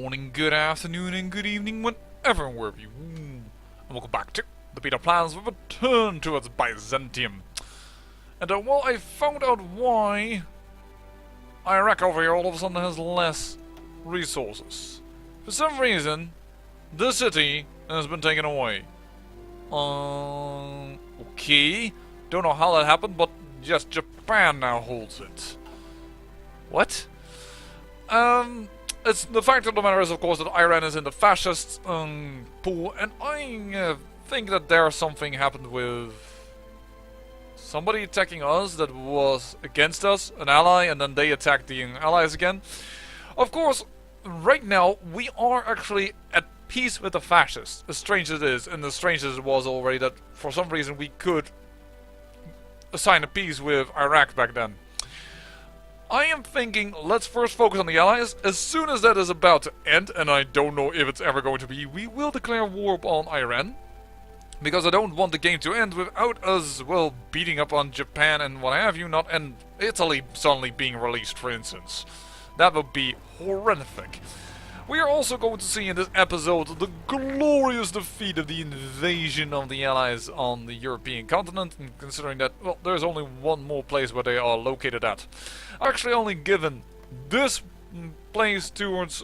morning, good afternoon, and good evening, whenever and wherever you and welcome back to the beta plans of return towards Byzantium. And well, I found out why Iraq over here all of a sudden has less resources. For some reason, the city has been taken away. Okay. Don't know how that happened, but just Japan now holds it. What? It's the fact of the matter is, of course, that Iran is in the fascist pool, and I think that there's something happened with somebody attacking us that was against us, an ally, and then they attacked the allies again. Of course, right now we are actually at peace with the fascists, as strange as it is, and as strange as it was already that for some reason we could assign a peace with Iraq back then. I am thinking, let's first focus on the allies. As soon as that is about to end, and I don't know if it's ever going to be, we will declare war on Iran. Because I don't want the game to end without us, well, beating up on Japan and what have you not, and Italy suddenly being released, for instance. That would be horrific. We are also going to see in this episode the glorious defeat of the invasion of the Allies on the European continent, and considering that, well, there's only one more place where they are located at. I've actually only given this place towards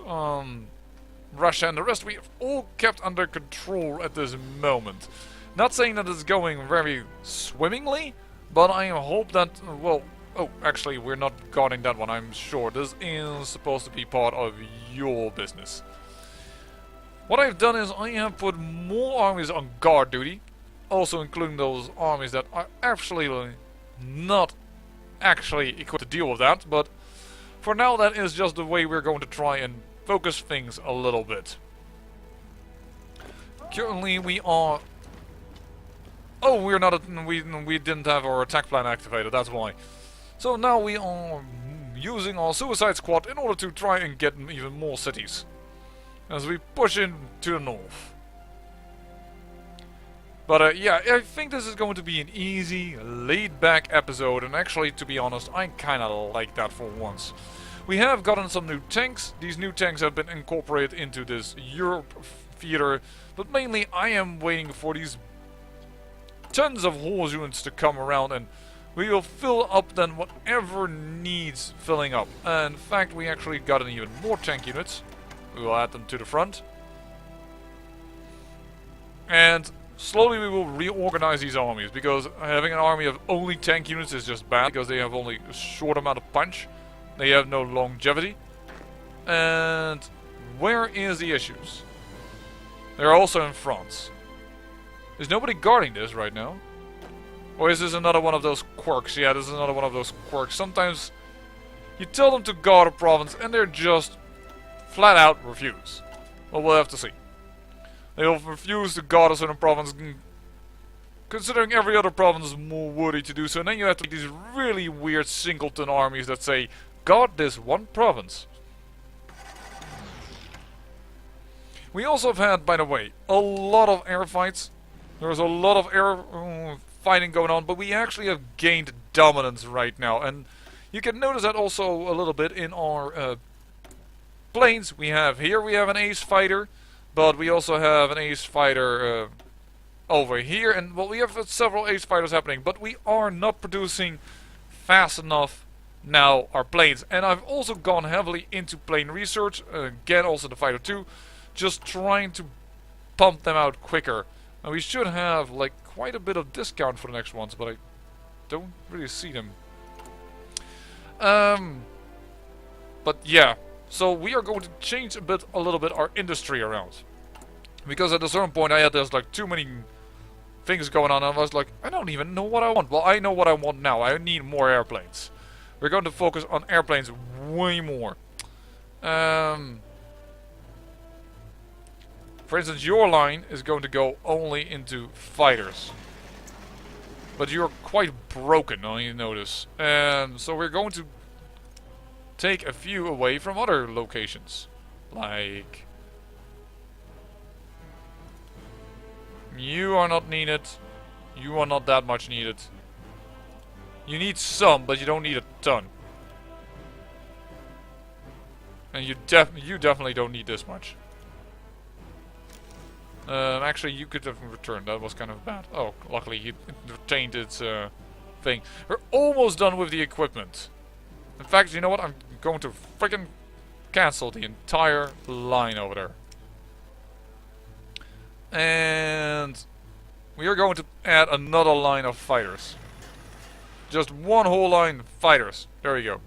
Russia, and the rest we have all kept under control at this moment. Not saying that it's going very swimmingly, but I hope that, well, oh, actually, we're not guarding that one, I'm sure. This is supposed to be part of your business. What I've done is I have put more armies on guard duty, also including those armies that are actually not actually equipped to deal with that, but for now that is just the way we're going to try and focus things a little bit. Currently we are... Oh, we're not... we didn't have our attack plan activated, that's why. So now we are using our Suicide Squad in order to try and get even more cities as we push into the north. But yeah, I think this is going to be an easy, laid-back episode, and actually, to be honest, I kinda like that for once. We have gotten some new tanks. These new tanks have been incorporated into this Europe theater, but mainly I am waiting for these tons of horse units to come around, and we will fill up then whatever needs filling up. In fact, we actually got an even more tank units. We will add them to the front. And slowly we will reorganize these armies, because having an army of only tank units is just bad, because they have only a short amount of punch. They have no longevity. And where is the issues? They're also in France. Is nobody guarding this right now? Or is this another one of those quirks? Yeah, this is another one of those quirks. Sometimes you tell them to guard a province and they're just flat out refuse. Well, we'll have to see. They'll refuse to guard a certain province, considering every other province is more worthy to do so. And then you have to make these really weird singleton armies that say, guard this one province. We also have had, by the way, a lot of air fights. There's a lot of air fighting going on, but we actually have gained dominance right now, and you can notice that also a little bit in our planes. We have an ace fighter, but we also have an ace fighter over here, and well, we have several ace fighters happening, but we are not producing fast enough now our planes. And I've also gone heavily into plane research, again also the fighter 2, just trying to pump them out quicker. And we should have like quite a bit of discount for the next ones, but I don't really see them. But yeah, so we are going to change a little bit our industry around, because at a certain point I had there's like too many things going on, and I was like, I don't even know what I want. Well, I know what I want now. I need more airplanes. We're going to focus on airplanes way more. For instance, your line is going to go only into fighters. But you're quite broken, you notice. So we're going to take a few away from other locations. Like... you are not needed. You are not that much needed. You need some, but you don't need a ton. And you definitely don't need this much. Actually, you could have returned. That was kind of bad. Oh, luckily he retained its thing. We're almost done with the equipment. In fact, you know what? I'm going to freaking cancel the entire line over there. And we are going to add another line of fighters. Just one whole line of fighters. There we go.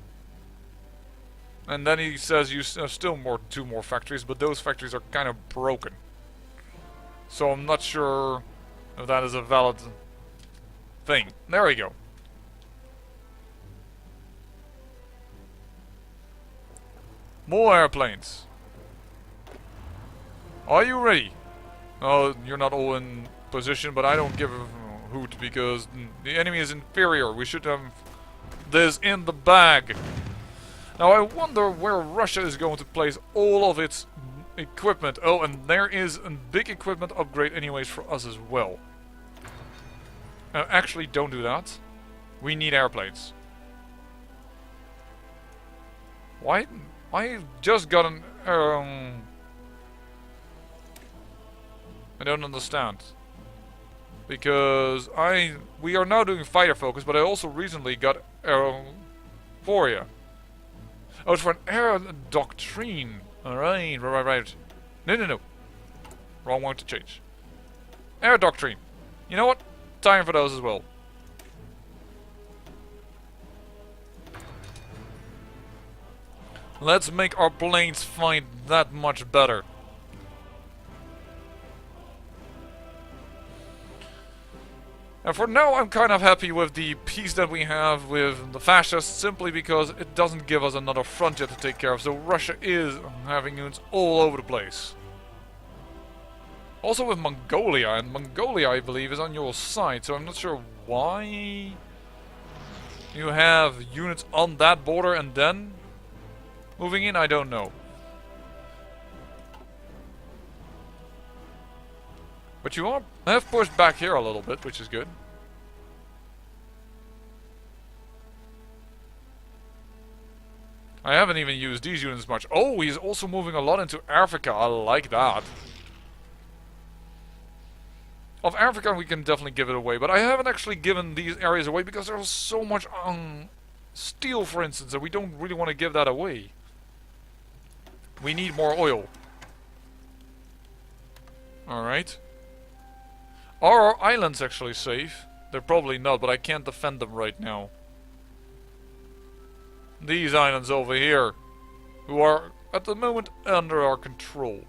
And then he says you have still two more factories, but those factories are kind of broken. So I'm not sure if that is a valid thing. There we go. More airplanes. Are you ready? Oh, you're not all in position, but I don't give a hoot because the enemy is inferior. We should have this in the bag. Now I wonder where Russia is going to place all of its equipment. Oh, and there is a big equipment upgrade anyways for us as well. Actually, don't do that. We need airplanes. Why? I just got an... I don't understand. Because we are now doing fighter focus, but I also recently got Foria. Oh, it's for an air doctrine. Alright, right. No. Wrong one to change. Air doctrine. You know what? Time for those as well. Let's make our planes fight that much better. And for now, I'm kind of happy with the peace that we have with the fascists, simply because it doesn't give us another front yet to take care of, so Russia is having units all over the place. Also with Mongolia, and Mongolia, I believe, is on your side, so I'm not sure why you have units on that border and then moving in, I don't know. But you have pushed back here a little bit, which is good. I haven't even used these units much. Oh, he's also moving a lot into Africa. I like that. Of Africa, we can definitely give it away. But I haven't actually given these areas away because there's so much steel, for instance, that we don't really want to give that away. We need more oil. Alright. Are our islands actually safe? They're probably not, but I can't defend them right now. These islands over here, who are at the moment under our control.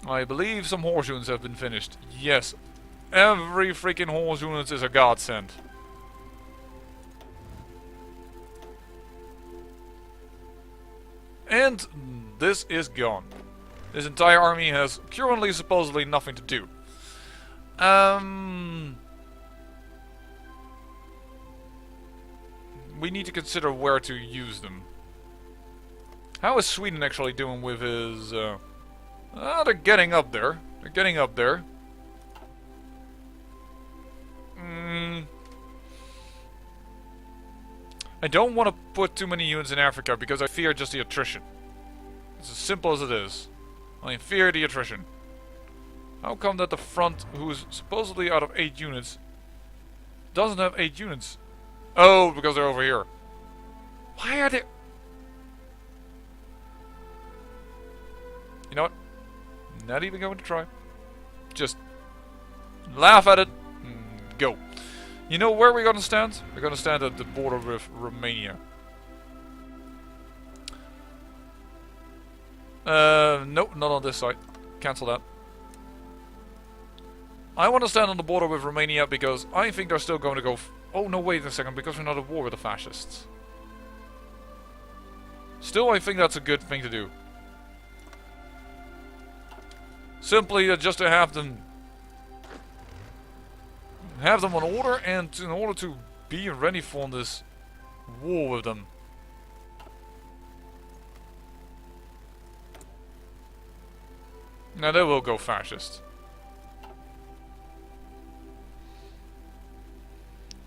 I believe some horse units have been finished. Yes, every freaking horse unit is a godsend. And this is gone. This entire army has currently supposedly nothing to do. We need to consider where to use them. How is Sweden actually doing with his... they're getting up there. They're getting up there. I don't want to put too many units in Africa because I fear just the attrition. It's as simple as it is. I fear the attrition. How come that the front, who is supposedly out of 8 units, doesn't have 8 units? Oh, because they're over here. Why are they... You know what? Not even going to try. Just laugh at it and go. You know where we're going to stand? We're going to stand at the border with Romania. Nope, not on this side. Cancel that. I want to stand on the border with Romania because I think they're still going to go... Oh, no, wait a second, because we're not at war with the fascists. Still, I think that's a good thing to do. Simply just to have them on order, and in order to be ready for this war with them. Now they will go fascist.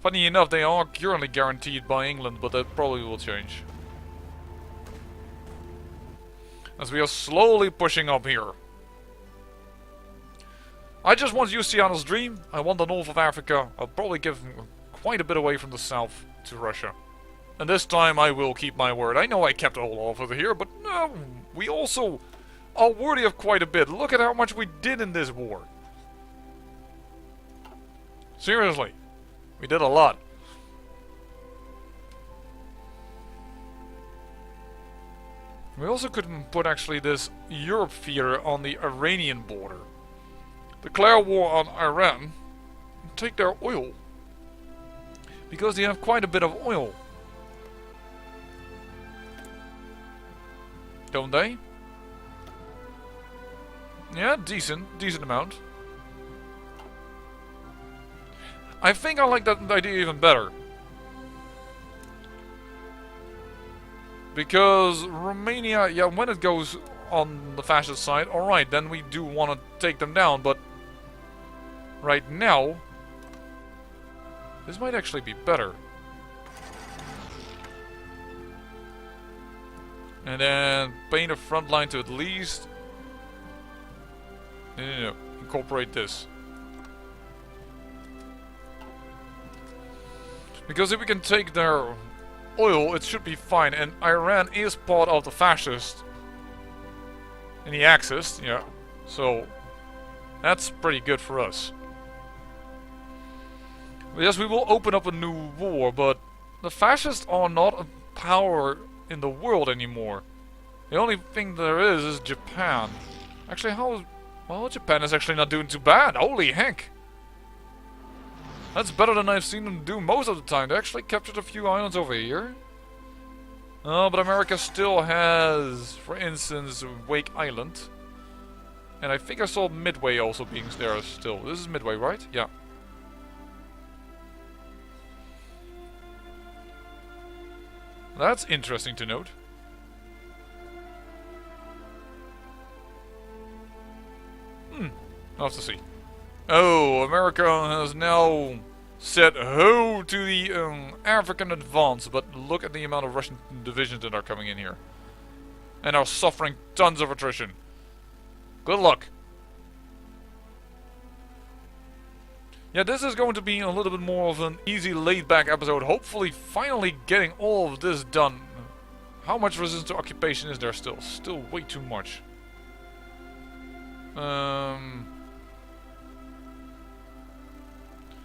Funny enough, they are currently guaranteed by England, but that probably will change. As we are slowly pushing up here. I just want Luciano's dream. I want the north of Africa. I'll probably give quite a bit away from the south to Russia. And this time I will keep my word. I know I kept all over here, but no, we also are worthy of quite a bit. Look at how much we did in this war. Seriously. We did a lot. We also could put actually this Europe fear on the Iranian border. Declare war on Iran and take their oil. Because they have quite a bit of oil. Don't they? Yeah, decent amount. I think I like that idea even better. Because Romania, yeah, when it goes on the fascist side, alright, then we do want to take them down, but right now, this might actually be better. And then paint a front line to at least... No, incorporate this. Because if we can take their oil, it should be fine. And Iran is part of the fascist in the Axis, yeah. So that's pretty good for us. Yes, we will open up a new war, but the fascists are not a power in the world anymore. The only thing there is Japan. Actually, well, Japan is actually not doing too bad. Holy heck! That's better than I've seen them do most of the time. They actually captured a few islands over here. Oh, but America still has, for instance, Wake Island. And I think I saw Midway also being there still. This is Midway, right? Yeah. That's interesting to note. I'll have to see. Oh, America has now said ho to the African advance, but look at the amount of Russian divisions that are coming in here. And are suffering tons of attrition. Good luck. Yeah, this is going to be a little bit more of an easy laid-back episode. Hopefully finally getting all of this done. How much resistance to occupation is there still? Still way too much.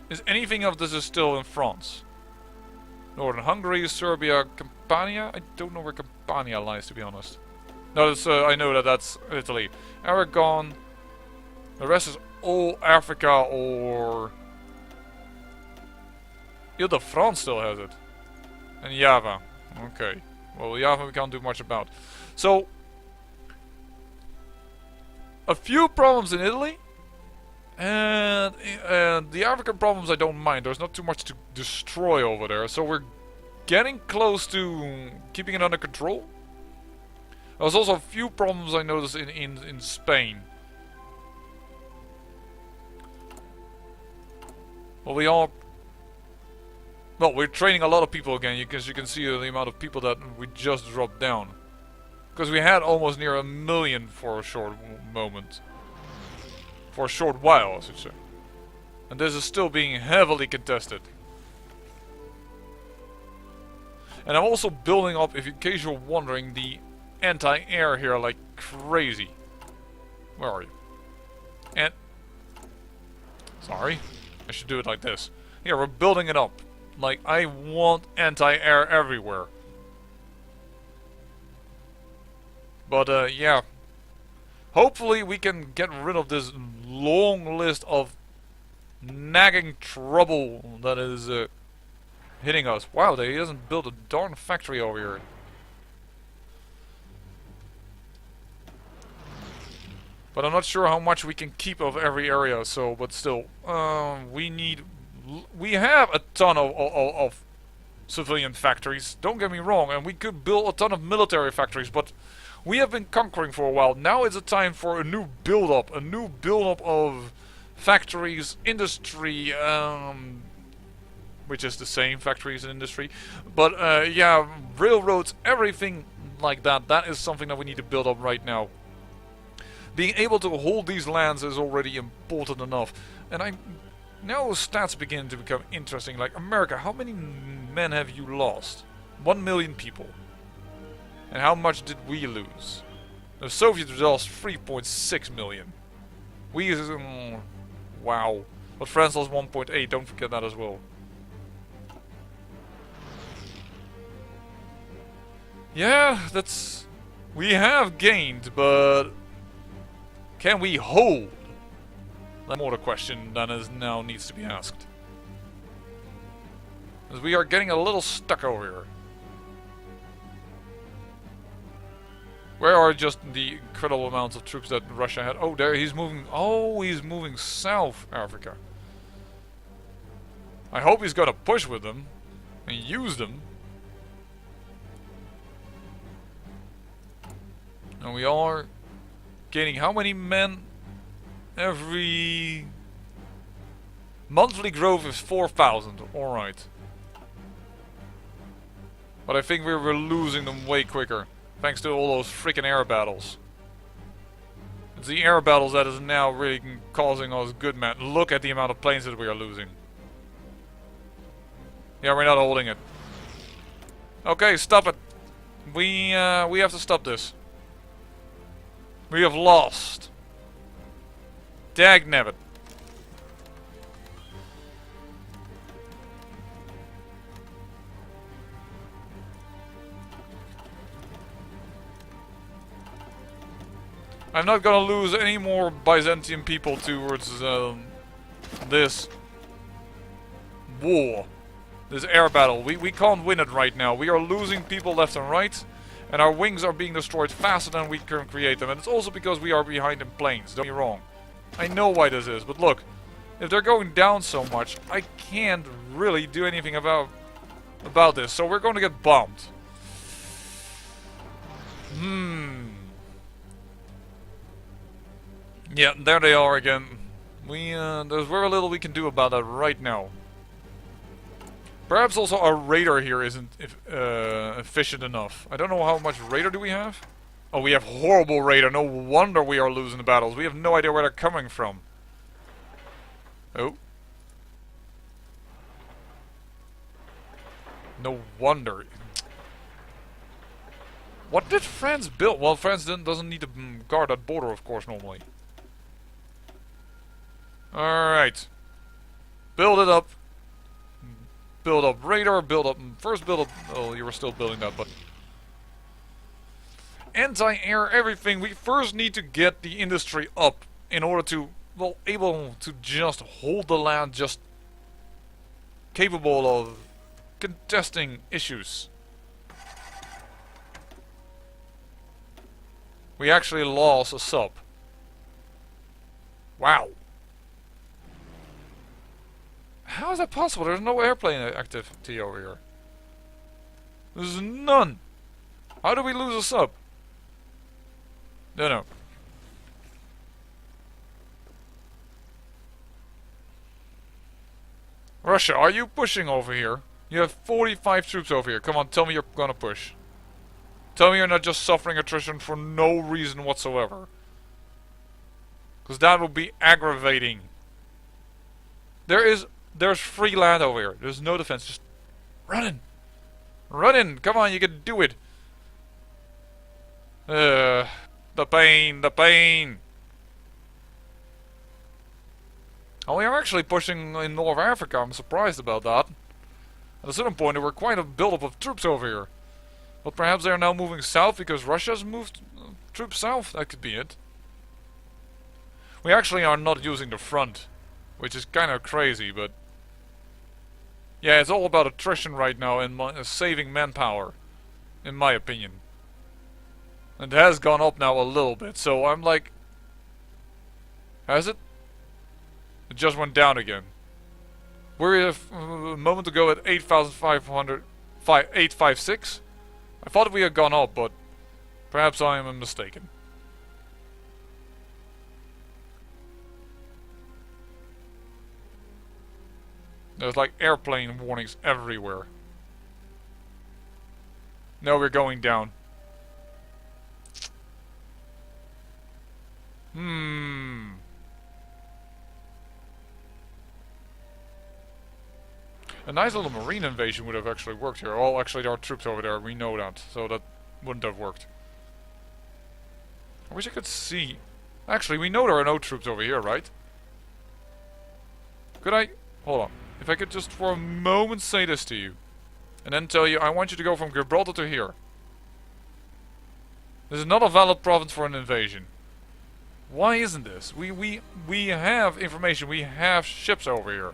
Is anything of this is still in France? Northern Hungary, Serbia, Campania? I don't know where Campania lies, to be honest. No, that's, I know that that's Italy. Aragon. The rest is all Africa or... Ile-de-France still has it. And Java. Okay. Well, Java we can't do much about. So... a few problems in Italy. And the African problems I don't mind. There's not too much to destroy over there. So we're getting close to keeping it under control. There's also a few problems I noticed in Spain. Well, we're training a lot of people again, because you can see the amount of people that we just dropped down. Because we had almost near 1 million for a short moment. For a short while, I should say. And this is still being heavily contested. And I'm also building up, if in case you're wondering, the anti-air here like crazy. Where are you? And... sorry. I should do it like this. Here, we're building it up. Like, I want anti-air everywhere. But, yeah. Hopefully we can get rid of this long list of nagging trouble that is hitting us. Wow, he hasn't built a darn factory over here. But I'm not sure how much we can keep of every area, so, but still, we have a ton of civilian factories, don't get me wrong, and we could build a ton of military factories, but we have been conquering for a while. Now it's a time for a new build-up of factories, industry, which is the same, factories and industry. But yeah, railroads, everything like that, that is something that we need to build up right now. Being able to hold these lands is already important enough. And now stats begin to become interesting. Like America, how many men have you lost? 1 million people. And how much did we lose? The Soviets lost 3.6 million. We... wow. But France lost 1.8, don't forget that as well. Yeah, that's... we have gained, but... can we hold? That's more the question than is now needs to be asked. As we are getting a little stuck over here. Where are just the incredible amounts of troops that Russia had? Oh, there he's moving. Oh, he's moving South Africa. I hope he's gonna push with them and use them. And we are gaining how many men? Every monthly growth is 4,000. Alright. But I think we're losing them way quicker. Thanks to all those freaking air battles. It's the air battles that is now really causing us good, man. Look at the amount of planes that we are losing. Yeah, we're not holding it. Okay, stop it. We have to stop this. We have lost. Dagnabbit. I'm not gonna lose any more Byzantium people towards this war. This air battle. We can't win it right now. We are losing people left and right. And our wings are being destroyed faster than we can create them. And it's also because we are behind in planes. Don't get me wrong. I know why this is. But look. If they're going down so much, I can't really do anything about this. So we're going to get bombed. Yeah, there they are again. There's very little we can do about that right now. Perhaps also our radar here isn't efficient enough. I don't know how much radar do we have? Oh, we have horrible radar. No wonder we are losing the battles. We have no idea where they're coming from. Oh. No wonder. What did France build? Well, France doesn't need to guard that border, of course, normally. Alright. Build it up. Build up radar, build up... First build up... Oh, you were still building that, but... Anti-air, everything. We first need to get the industry up in order to, well, able to just hold the land, just capable of contesting issues. We actually lost a sub. Wow. How is that possible? There's no airplane activity over here. There's none. How do we lose a sub? No. Russia, are you pushing over here? You have 45 troops over here. Come on, tell me you're gonna push. Tell me you're not just suffering attrition for no reason whatsoever. Because that would be aggravating. There's free land over here. There's no defense. Just run in. Run in. Come on, you can do it. The pain. The pain. Oh, we are actually pushing in North Africa. I'm surprised about that. At a certain point, there were quite a buildup of troops over here. But perhaps they are now moving south because Russia's moved troops south. That could be it. We actually are not using the front, which is kind of crazy, but... yeah, it's all about attrition right now and saving manpower, in my opinion. And it has gone up now a little bit, so I'm like... has it? It just went down again. We're a moment ago at 856. I thought we had gone up, but perhaps I am mistaken. There's like airplane warnings everywhere. No, we're going down. A nice little marine invasion would have actually worked here. Oh, actually there are troops over there, we know that. So that wouldn't have worked. I wish I could see. Actually, we know there are no troops over here, right? Could I... Hold on. If I could just for a moment say this to you. And then tell you, I want you to go from Gibraltar to here. This is not a valid province for an invasion. Why isn't this? We have information. We have ships over here.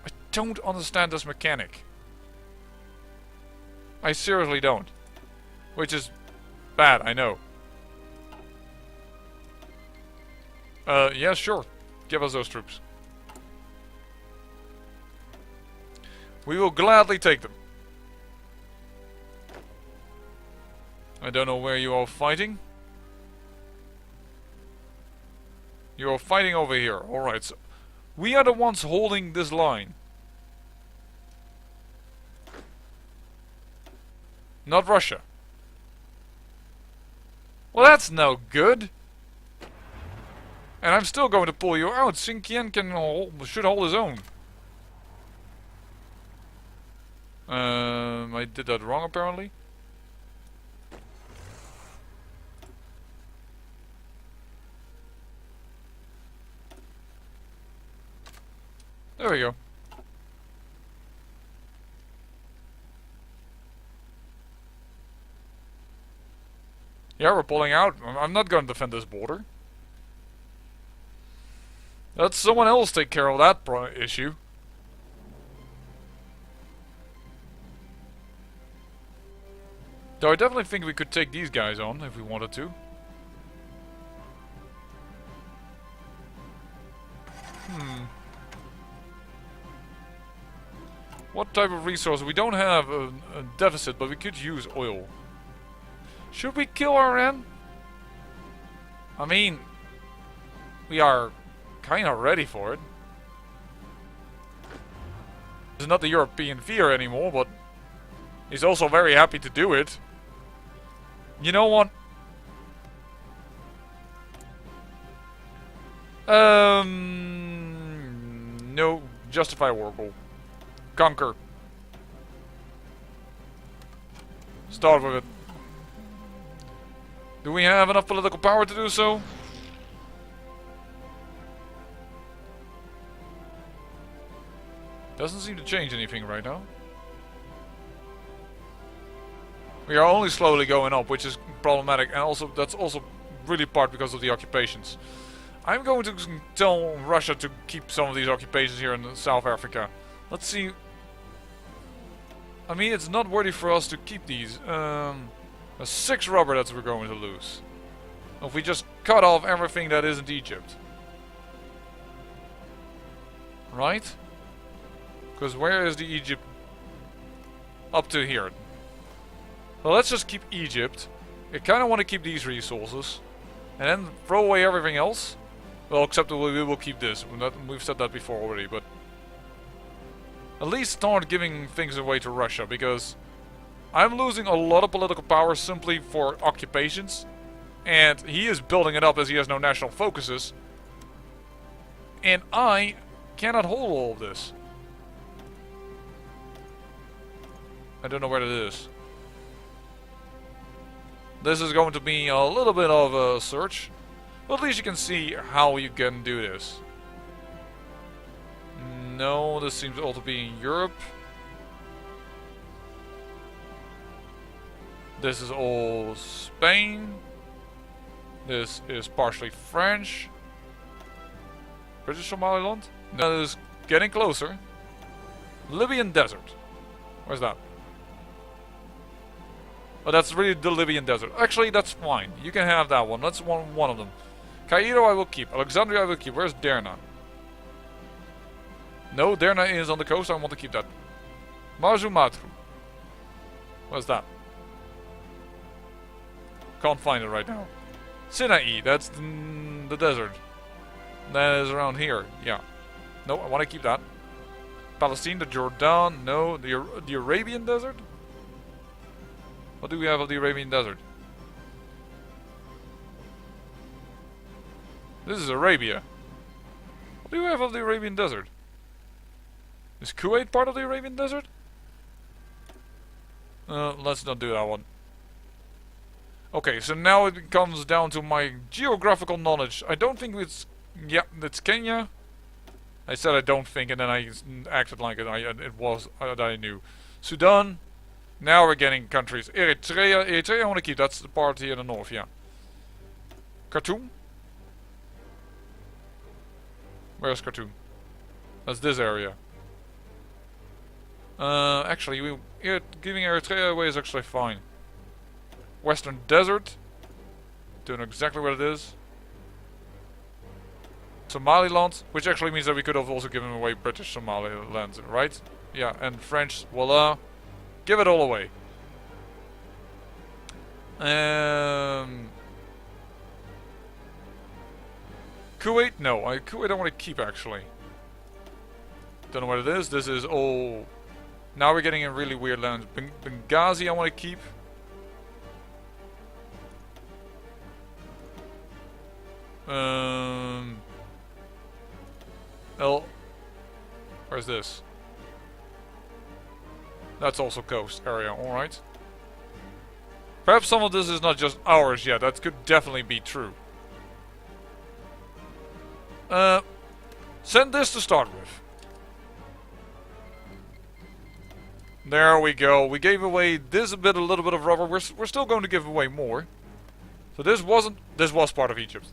I don't understand this mechanic. I seriously don't. Which is bad, I know. Yeah, sure. Give us those troops. We will gladly take them. I don't know where you are fighting. You are fighting over here. Alright, so we are the ones holding this line. Not Russia. Well, that's no good. And I'm still going to pull you out. Xinjiang should hold his own. I did that wrong apparently. There we go. Yeah, we're pulling out. I'm not going to defend this border. Let someone else take care of that issue. Though I definitely think we could take these guys on if we wanted to. What type of resource? We don't have a deficit, but we could use oil. Should we kill Iran? I mean, we are kind of ready for it. It's not the European fear anymore, but he's also very happy to do it. You know what? No, justify war goal. Conquer. Start with it. Do we have enough political power to do so? Doesn't seem to change anything right now. We are only slowly going up, which is problematic, and also that's also really part because of the occupations. I'm going to tell Russia to keep some of these occupations here in South Africa. Let's see. I mean, it's not worthy for us to keep these. 6 rubber that we're going to lose. If we just cut off everything that isn't Egypt. Right? Because where is the Egypt? Up to here. Well, let's just keep Egypt. I kind of want to keep these resources. And then throw away everything else. Well, except we will keep this. We've said that before already, but... At least start giving things away to Russia, because... I'm losing a lot of political power simply for occupations. And he is building it up as he has no national focuses. And I cannot hold all of this. I don't know where it is. This is going to be a little bit of a search. But at least you can see how you can do this. No, this seems all to be in Europe. This is all Spain. This is partially French. British Somaliland? That is getting closer. Libyan Desert. Where's that? Oh, that's really the Libyan Desert. Actually, that's fine. You can have that one. That's one of them. Cairo I will keep. Alexandria I will keep. Where's Derna? No, Derna is on the coast. I want to keep that. Marzu Matru. What's that? Can't find it right now. Sinai, that's the desert. That is around here. Yeah. No, I want to keep that. Palestine, the Jordan, no, the Arabian Desert? What do we have of the Arabian Desert? This is Arabia. What do we have of the Arabian Desert? Is Kuwait part of the Arabian Desert? Let's not do that one. Okay, so now it comes down to my geographical knowledge. I don't think it's... Yeah, it's Kenya. I said I don't think, and then I acted like it was that I knew. Sudan. Now we're getting countries. Eritrea I want to keep. That's the part here in the north, yeah. Khartoum. Where's Khartoum? That's this area. Actually, giving Eritrea away is actually fine. Western Desert. Don't know exactly what it is. Somaliland, which actually means that we could have also given away British Somaliland, right? Yeah, and French, voila. Give it all away. Kuwait? No, Kuwait I want to keep actually. Don't know what it is. This is all... Now we're getting in really weird lands. Benghazi I want to keep. Where's this? That's also coast area, alright. Perhaps some of this is not just ours yet, that could definitely be true. Send this to start with. There we go, we gave away this a little bit of rubber, we're still going to give away more. So this was part of Egypt.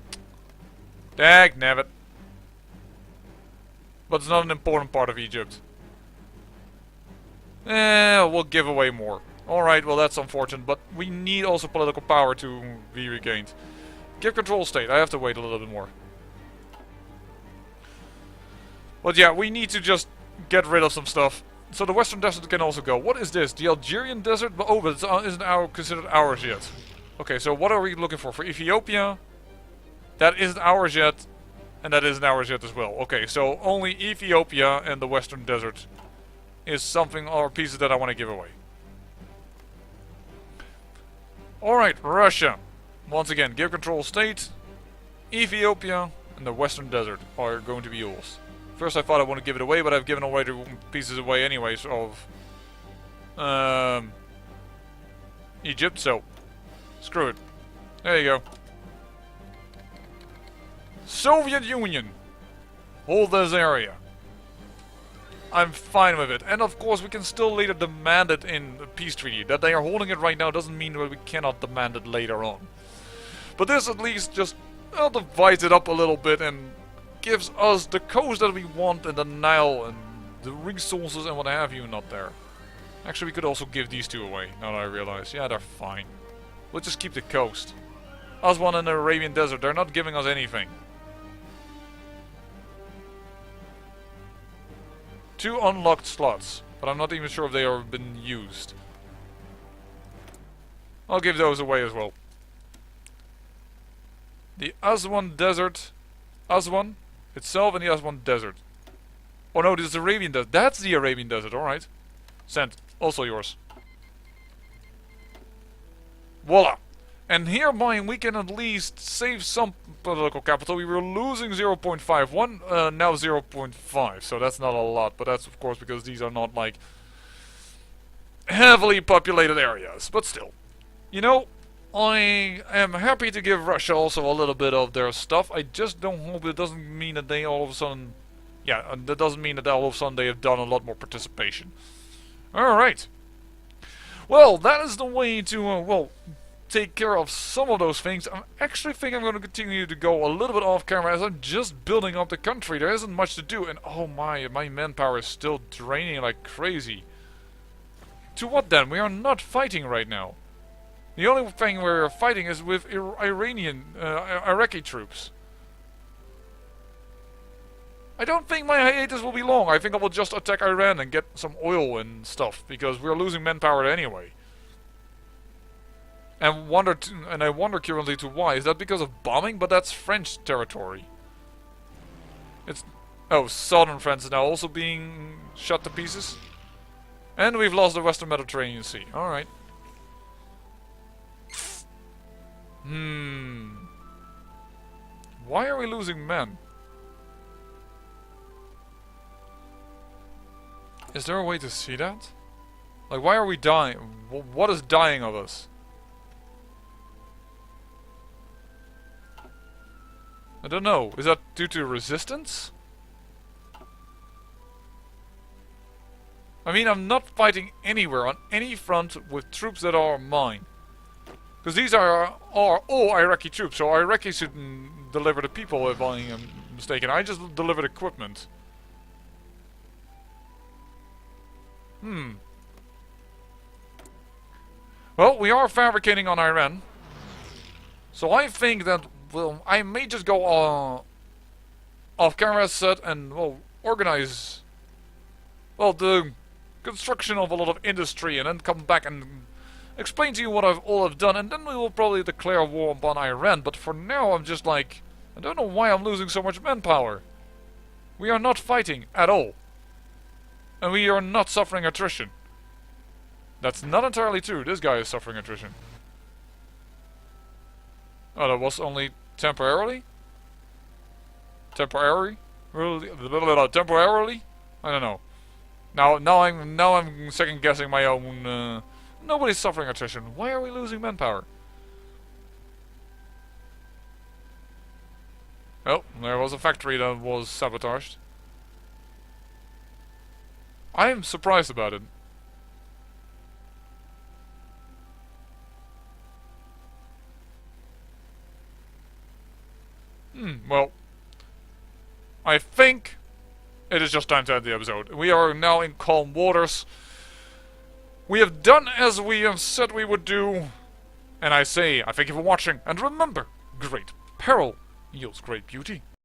Dagnabbit. But it's not an important part of Egypt. We'll give away more. Alright, well that's unfortunate, but we need also political power to be regained. Give control state, I have to wait a little bit more. But yeah, we need to just get rid of some stuff. So the Western Desert can also go. What is this? The Algerian Desert? Oh, but it isn't considered ours yet. Okay, so what are we looking for? For Ethiopia? That isn't ours yet. And that isn't ours yet as well. Okay, so only Ethiopia and the Western Desert is something or pieces that I want to give away. Alright, Russia. Once again, give control state. Ethiopia and the Western Desert are going to be yours. First I thought I want to give it away, but I've given away the pieces away anyways of Egypt, so screw it. There you go. Soviet Union. Hold this area. I'm fine with it. And of course we can still later demand it in the peace treaty. That they are holding it right now doesn't mean that we cannot demand it later on. But this at least just divides it up a little bit and gives us the coast that we want and the Nile and the resources and what have you not there. Actually we could also give these two away, now that I realize. Yeah, they're fine. We'll just keep the coast. Aswan and the Arabian Desert, they're not giving us anything. 2 unlocked slots, but I'm not even sure if they have been used. I'll give those away as well. The Aswan Desert. Aswan itself and the Aswan Desert. Oh no, this is the Arabian Desert. That's the Arabian Desert, alright. Sent. Also yours. Voila. And hereby we can at least save some political capital. We were losing 0.51, now 0.5. So that's not a lot, but that's of course because these are not like heavily populated areas. But still, you know, I am happy to give Russia also a little bit of their stuff. I just don't hope it doesn't mean that they all of a sudden, yeah, that doesn't mean that all of a sudden they have done a lot more participation. Alright. Well, that is the way to, well, take care of some of those things. I actually think I'm going to continue to go a little bit off camera as I'm just building up the country. There isn't much to do, and oh my manpower is still draining like crazy. To what then? We are not fighting right now. The only thing we're fighting is with Iraqi troops. I don't think my hiatus will be long. I think I will just attack Iran and get some oil and stuff, because we're losing manpower anyway. And I wonder currently to why. Is that because of bombing? But that's French territory. It's... Oh, southern France is now also being shot to pieces. And we've lost the Western Mediterranean Sea. Alright. Why are we losing men? Is there a way to see that? Like, why are we dying? What is dying of us? I don't know. Is that due to resistance? I mean, I'm not fighting anywhere on any front with troops that are mine. Because these are all Iraqi troops, so Iraqi shouldn't deliver the people if I am mistaken. I just delivered equipment. Well, we are fabricating on Iran. So I think that, well, I may just go off camera set and, well, organize, well, the construction of a lot of industry and then come back and explain to you what I've done, and then we will probably declare war upon Iran. But for now, I'm just like, I don't know why I'm losing so much manpower. We are not fighting at all. And we are not suffering attrition. That's not entirely true. This guy is suffering attrition. Oh, that was only temporarily? Temporary? Temporarily? I don't know. Now I'm second guessing my own. Nobody's suffering attrition. Why are we losing manpower? Oh, there was a factory that was sabotaged. I am surprised about it. Well, I think it is just time to end the episode. We are now in calm waters. We have done as we have said we would do. And I say, I thank you for watching. And remember, great peril yields great beauty.